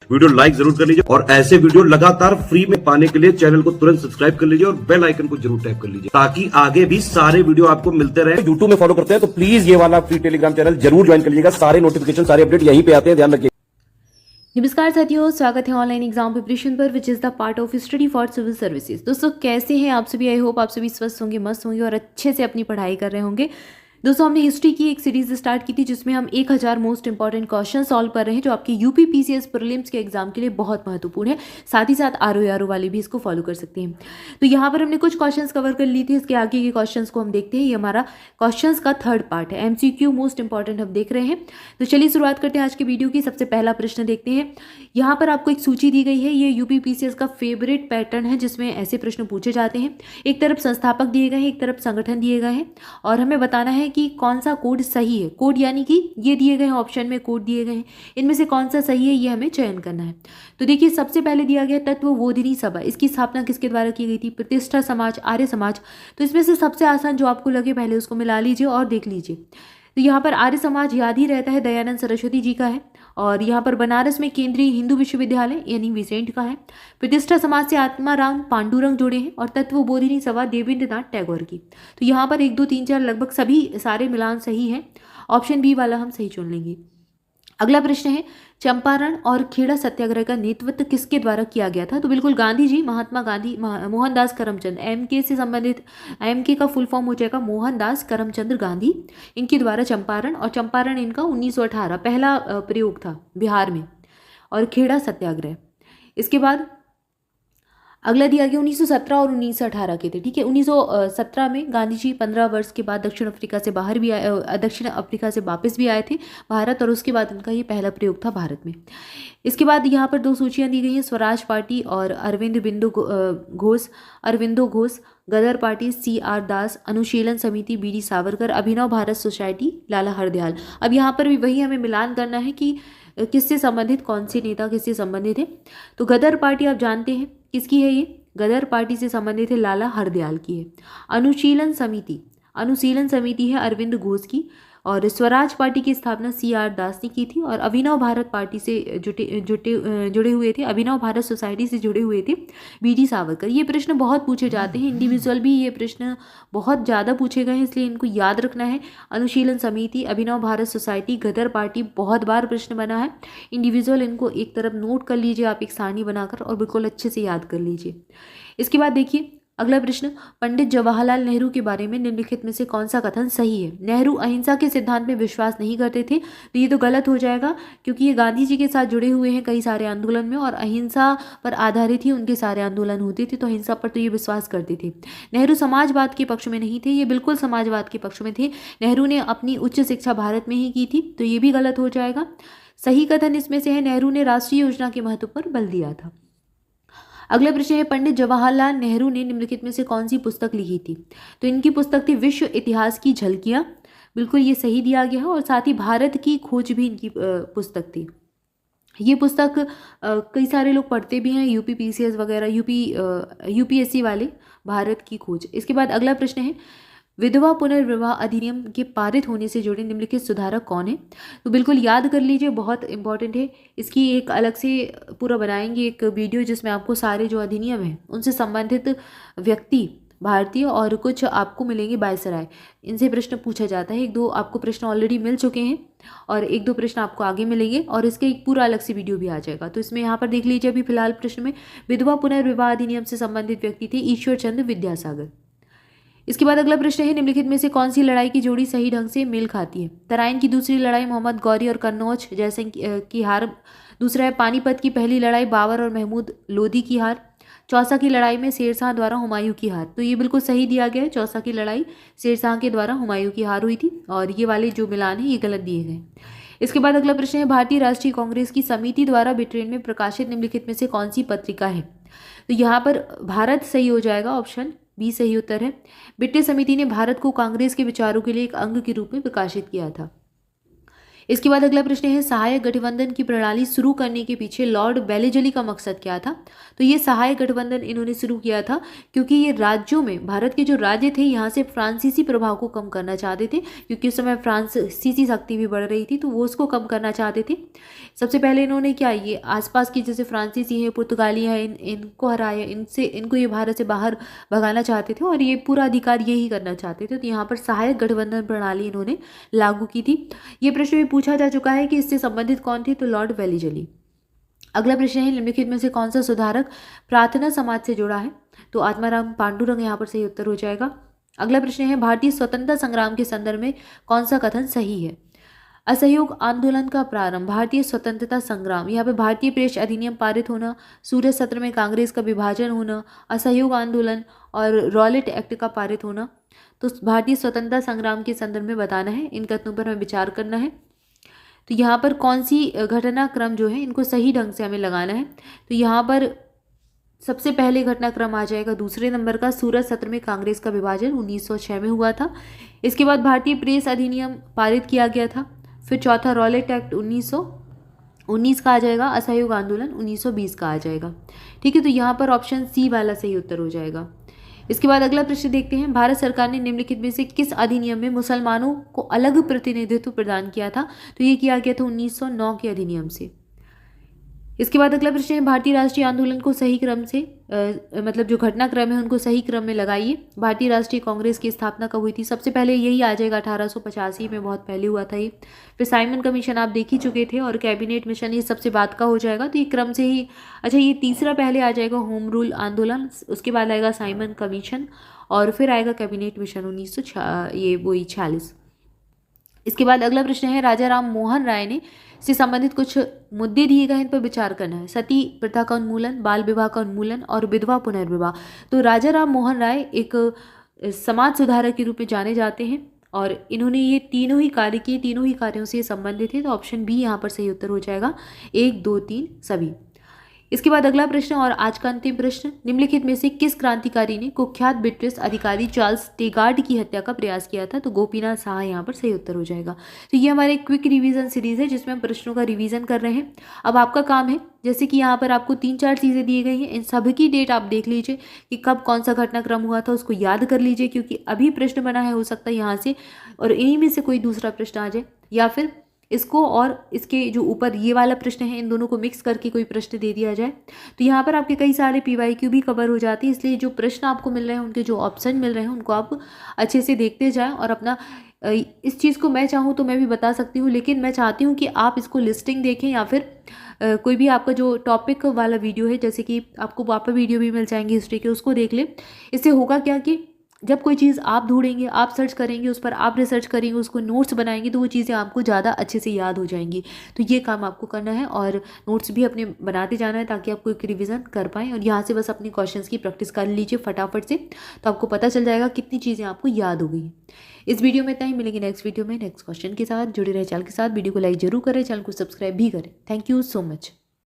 Video like जरूर कर लीजिए और ऐसे वीडियो लगातार फ्री में पाने के लिए चैनल को तुरंत सब्सक्राइब कर लीजिए और बेल आइकन को जरूर टैप कर लीजिए ताकि आगे भी सारे वीडियो आपको मिलते रहे। यूट्यूब में फॉलो करते हैं तो प्लीज ये वाला फ्री टेलीग्राम चैनल जरूर ज्वाइन कर लीजिएगा। सारे नोटिफिकेशन सारे अपडेट यहीं पे आते हैं, ध्यान रखिए। नमस्कार साथियों, स्वागत है ऑनलाइन एग्जाम प्रिपरेशन पर which is the part of study for civil services. दोस्तों कैसे हैं आप सभी? आई होप आप सभी स्वस्थ होंगे, मस्त होंगे और अच्छे से अपनी पढ़ाई कर रहे होंगे। दोस्तों हमने हिस्ट्री की एक सीरीज स्टार्ट की थी जिसमें हम 1000 मोस्ट इंपॉर्टेंट क्वेश्चन सॉल्व कर रहे हैं जो आपके यूपी पीसीएस प्रीलिम्स के एग्जाम के लिए बहुत महत्वपूर्ण है। साथ ही साथ आरओ वाले भी इसको फॉलो कर सकते हैं। तो यहाँ पर हमने कुछ क्वेश्चंस कवर कर ली थी, इसके आगे के क्वेश्चंस को हम देखते हैं। ये हमारा क्वेश्चंस का थर्ड पार्ट है, एमसीक्यू मोस्ट इंपॉर्टेंट हम देख रहे हैं। तो चलिए शुरुआत करते हैं आज के वीडियो की। सबसे पहला प्रश्न देखते हैं। यहाँ पर आपको एक सूची दी गई है, ये यूपी पीसीएस का फेवरेट पैटर्न है जिसमें ऐसे प्रश्न पूछे जाते हैं। एक तरफ संस्थापक दिए गए हैं, एक तरफ संगठन दिए गए हैं और हमें बताना है कि कौन सा कोड सही है। कोड यानी कि ये दिए गए हैं, ऑप्शन में कोड दिए गए हैं, इनमें से कौन सा सही है ये हमें चयन करना है। तो देखिए सबसे पहले दिया गया तत्वबोधिनी सभा, इसकी स्थापना किसके द्वारा की गई थी? प्रतिष्ठा समाज, आर्य समाज। तो इसमें से सबसे आसान जो आपको लगे पहले उसको मिला लीजिए और देख लीजिए। तो यहाँ पर आर्य समाज याद ही रहता है, दयानंद सरस्वती जी का है। और यहाँ पर बनारस में केंद्रीय हिंदू विश्वविद्यालय यानी विसेंट का है। प्रतिष्ठा समाज से आत्माराम पांडुरंग जुड़े हैं और तत्वबोधिनी सभा देवेंद्रनाथ टैगोर की। तो यहाँ पर 1 2 3 4 लगभग सभी सारे मिलान सही हैं। ऑप्शन बी वाला हम सही चुन लेंगे। अगला प्रश्न है, चंपारण और खेड़ा सत्याग्रह का नेतृत्व किसके द्वारा किया गया था? तो बिल्कुल गांधी जी, महात्मा गांधी, मोहनदास करमचंद। एमके से संबंधित, एमके का फुल फॉर्म हो जाएगा मोहनदास करमचंद गांधी। इनके द्वारा चंपारण, और चंपारण इनका 1918 पहला प्रयोग था बिहार में, और खेड़ा सत्याग्रह। इसके बाद अगला दिया गया 1917 और 1918 के थे। ठीक है, 1917 में गांधी जी 15 वर्ष के बाद दक्षिण अफ्रीका से बाहर भी आए, दक्षिण अफ्रीका से वापस भी आए थे भारत, और उसके बाद इनका ये पहला प्रयोग था भारत में। इसके बाद यहाँ पर 2 सूचियाँ दी गई हैं, स्वराज पार्टी और अरविंदो घोष, गदर पार्टी CR दास, अनुशीलन समिति BD सावरकर, अभिनव भारत सोसाइटी लाला हरदयाल। अब यहाँ पर भी वही हमें मिलान करना है कि किससे संबंधित, कौन से नेता किससे संबंधित है। तो गदर पार्टी आप जानते हैं किसकी है, ये गदर पार्टी से संबंधित है, लाला हरदयाल की है। अनुशीलन समिति है अरविंद घोष की, और स्वराज पार्टी की स्थापना CR दास ने की थी, और अभिनव भारत पार्टी से जुड़े हुए थे, अभिनव भारत सोसाइटी से जुड़े हुए थे BD सावरकर। ये प्रश्न बहुत पूछे जाते हैं, इंडिविजुअल भी ये प्रश्न बहुत ज़्यादा पूछे गए हैं, इसलिए इनको याद रखना है। अनुशीलन समिति, अभिनव भारत सोसाइटी, गदर पार्टी, बहुत बार प्रश्न बना है। इंडिविजुअल इनको एक तरफ नोट कर लीजिए आप एक सारणी बनाकर, और बिल्कुल अच्छे से याद कर लीजिए। इसके बाद देखिए अगला प्रश्न, पंडित जवाहरलाल नेहरू के बारे में निम्नलिखित में से कौन सा कथन सही है? नेहरू अहिंसा के सिद्धांत में विश्वास नहीं करते थे। तो ये तो गलत हो जाएगा क्योंकि ये गांधी जी के साथ जुड़े हुए हैं कई सारे आंदोलन में, और अहिंसा पर आधारित ही उनके सारे आंदोलन होते थे, तो अहिंसा पर तो ये विश्वास करते थे। नेहरू समाजवाद के पक्ष में नहीं थे, ये बिल्कुल समाजवाद के पक्ष में थे। नेहरू ने अपनी उच्च शिक्षा भारत में ही की थी, तो ये भी गलत हो जाएगा। सही कथन इसमें से है, नेहरू ने राष्ट्रीय योजना के महत्व पर बल दिया था। अगला प्रश्न है, पंडित जवाहरलाल नेहरू ने निम्नलिखित में से कौन सी पुस्तक लिखी थी? तो इनकी पुस्तक थी विश्व इतिहास की झलकियाँ, बिल्कुल ये सही दिया गया है। और साथ ही भारत की खोज भी इनकी पुस्तक थी। ये पुस्तक कई सारे लोग पढ़ते भी हैं, यूपी पीसीएस वगैरह, यूपीएससी वाले, भारत की खोज। इसके बाद अगला प्रश्न है, विधवा पुनर्विवाह अधिनियम के पारित होने से जुड़े निम्नलिखित सुधारक कौन है? तो बिल्कुल याद कर लीजिए, बहुत इंपॉर्टेंट है। इसकी एक अलग से पूरा बनाएंगे एक वीडियो जिसमें आपको सारे जो अधिनियम हैं उनसे संबंधित व्यक्ति भारतीय और कुछ आपको मिलेंगे बायसराय, इनसे प्रश्न पूछा जाता है। 1 2 आपको प्रश्न ऑलरेडी मिल चुके हैं और 1 2 प्रश्न आपको आगे मिलेंगे, और इसके एक पूरा अलग से वीडियो भी आ जाएगा। तो इसमें यहाँ पर देख लीजिए, अभी फिलहाल प्रश्न में विधवा पुनर्विवाह अधिनियम से संबंधित व्यक्ति थे ईश्वर चंद्र विद्यासागर। इसके बाद अगला प्रश्न है, निम्नलिखित में से कौन सी लड़ाई की जोड़ी सही ढंग से मेल खाती है? तराइन की दूसरी लड़ाई मोहम्मद गौरी और कन्नौज जयसिंह की हार। दूसरा है पानीपत की पहली लड़ाई बाबर और महमूद लोदी की हार। चौसा की लड़ाई में शेरशाह द्वारा हुमायूं की हार। तो ये बिल्कुल सही दिया गया है, चौसा की लड़ाई शेरशाह के द्वारा हुमायूं की हार हुई थी, और ये वाले जो मिलान है ये गलत दिए गए। इसके बाद अगला प्रश्न है, भारतीय राष्ट्रीय कांग्रेस की समिति द्वारा ब्रिटेन में प्रकाशित निम्नलिखित में से कौन सी पत्रिका है? तो यहाँ पर भारत सही हो जाएगा, ऑप्शन बी सही उत्तर है। ब्रिटिश समिति ने भारत को कांग्रेस के विचारों के लिए एक अंग के रूप में प्रकाशित किया था। इसके बाद अगला प्रश्न है, सहायक गठबंधन की प्रणाली शुरू करने के पीछे लॉर्ड वेलेजली का मकसद क्या था? तो ये सहायक गठबंधन इन्होंने शुरू किया था क्योंकि ये राज्यों में, भारत के जो राज्य थे यहाँ से फ्रांसीसी प्रभाव को कम करना चाहते थे, क्योंकि उस समय फ्रांसीसी शक्ति भी बढ़ रही थी, तो वो उसको कम करना चाहते थे। सबसे पहले इन्होंने क्या, ये आसपास की जैसे फ्रांसीसी हैं, पुर्तगाली हैं, इनको हराया, इनको ये भारत से बाहर भगाना चाहते थे और ये पूरा अधिकार यही करना चाहते थे। तो यहाँ पर सहायक गठबंधन प्रणाली इन्होंने लागू की थी। ये प्रश्न भी पूछा जा चुका है कि इससे संबंधित कौन थे, तो लॉर्ड वेलिजली। अगला प्रश्न है, निम्नलिखित में से कौन सा सुधारक प्रार्थना समाज से जुड़ा है, तो आत्माराम पांडुरंग यहाँ पर सही उत्तर हो जाएगा। अगला प्रश्न है, भारतीय स्वतंत्रता संग्राम के संदर्भ में कौन सा कथन सही है। असहयोग आंदोलन का प्रारंभ, भारतीय स्वतंत्रता संग्राम, यहाँ पे भारतीय प्रेस अधिनियम पारित होना, सूरज सत्र में कांग्रेस का विभाजन होना, असहयोग आंदोलन और रॉलेट एक्ट का पारित होना। तो भारतीय स्वतंत्रता संग्राम के संदर्भ में बताना है, इन कथनों पर हमें विचार करना है। तो यहाँ पर कौन सी घटनाक्रम जो है इनको सही ढंग से हमें लगाना है। तो यहाँ पर सबसे पहले घटनाक्रम आ जाएगा दूसरे नंबर का, सूरज सत्र में कांग्रेस का विभाजन 1906 में हुआ था। इसके बाद भारतीय प्रेस अधिनियम पारित किया गया था। फिर चौथा रॉलेट एक्ट 1919 का आ जाएगा, असहयोग आंदोलन 1920 का आ जाएगा। ठीक है, तो यहाँ पर ऑप्शन सी वाला सही उत्तर हो जाएगा। इसके बाद अगला प्रश्न देखते हैं, भारत सरकार ने निम्नलिखित में से किस अधिनियम में मुसलमानों को अलग प्रतिनिधित्व प्रदान किया था, तो ये किया गया था 1909 के अधिनियम से। इसके बाद अगला प्रश्न है, भारतीय राष्ट्रीय आंदोलन को सही क्रम से मतलब जो घटनाक्रम है उनको सही क्रम में लगाइए। भारतीय राष्ट्रीय कांग्रेस की स्थापना कब हुई थी, सबसे पहले यही आ जाएगा 1885 में, बहुत पहले हुआ था ये। फिर साइमन कमीशन आप देख ही चुके थे, और कैबिनेट मिशन ये सबसे बाद का हो जाएगा, तो ये क्रम से ही। अच्छा, ये तीसरा पहले आ जाएगा होम रूल आंदोलन, उसके बाद आएगा साइमन कमीशन, और फिर आएगा कैबिनेट मिशन 1946। इसके बाद अगला प्रश्न है, राजा राम मोहन राय ने से संबंधित कुछ मुद्दे दिए गए, इन पर विचार करना है। सती प्रथा का उन्मूलन, बाल विवाह का उन्मूलन और विधवा पुनर्विवाह। तो राजा राम मोहन राय एक समाज सुधारक के रूप में जाने जाते हैं और इन्होंने ये तीनों ही कार्य किए, तीनों ही कार्यों से संबंधित है। तो ऑप्शन बी यहाँ पर सही उत्तर हो जाएगा, 1, 2, 3 सभी। इसके बाद अगला प्रश्न और आज का अंतिम प्रश्न, निम्नलिखित में से किस क्रांतिकारी ने कुख्यात ब्रिटिश अधिकारी चार्ल्स टेगार्ड की हत्या का प्रयास किया था, तो गोपीनाथ साहा यहाँ पर सही उत्तर हो जाएगा। तो ये हमारे क्विक रिवीजन सीरीज है जिसमें हम प्रश्नों का रिवीजन कर रहे हैं। अब आपका काम है, जैसे कि यहाँ पर आपको 3-4 चीज़ें दी गई हैं, इन सभी की डेट आप देख लीजिए कि कब कौन सा घटनाक्रम हुआ था, उसको याद कर लीजिए, क्योंकि अभी प्रश्न बना है, हो सकता है यहाँ से और इन्हीं में से कोई दूसरा प्रश्न आ जाए, या फिर इसको और इसके जो ऊपर ये वाला प्रश्न है इन दोनों को मिक्स करके कोई प्रश्न दे दिया जाए। तो यहाँ पर आपके कई सारे PYQ भी कवर हो जाते हैं, इसलिए जो प्रश्न आपको मिल रहे हैं, उनके जो ऑप्शन मिल रहे हैं, उनको आप अच्छे से देखते जाएं। और अपना इस चीज़ को मैं चाहूँ तो मैं भी बता सकती हूँ, लेकिन मैं चाहती हूँ कि आप इसको लिस्टिंग देखें, या फिर कोई भी आपका जो टॉपिक वाला वीडियो है, जैसे कि आपको वापस वीडियो भी मिल जाएंगे हिस्ट्री के, उसको देख लें। इससे होगा क्या कि जब कोई चीज़ आप ढूंढेंगे, आप सर्च करेंगे, उस पर आप रिसर्च करेंगे, उसको नोट्स बनाएंगे, तो वो चीज़ें आपको ज़्यादा अच्छे से याद हो जाएंगी। तो ये काम आपको करना है और नोट्स भी अपने बनाते जाना है, ताकि आप क्विक रिवीजन कर पाएँ। और यहाँ से बस अपने क्वेश्चंस की प्रैक्टिस कर लीजिए फटाफट से, तो आपको पता चल जाएगा कितनी चीज़ें आपको याद हो गई। इस वीडियो में इतना ही, मिलेंगे नेक्स्ट वीडियो में नेक्स्ट क्वेश्चन के साथ। जुड़े रहे चैनल के साथ, वीडियो को लाइक जरूर करें, चैनल को सब्सक्राइब भी करें। Thank you so much.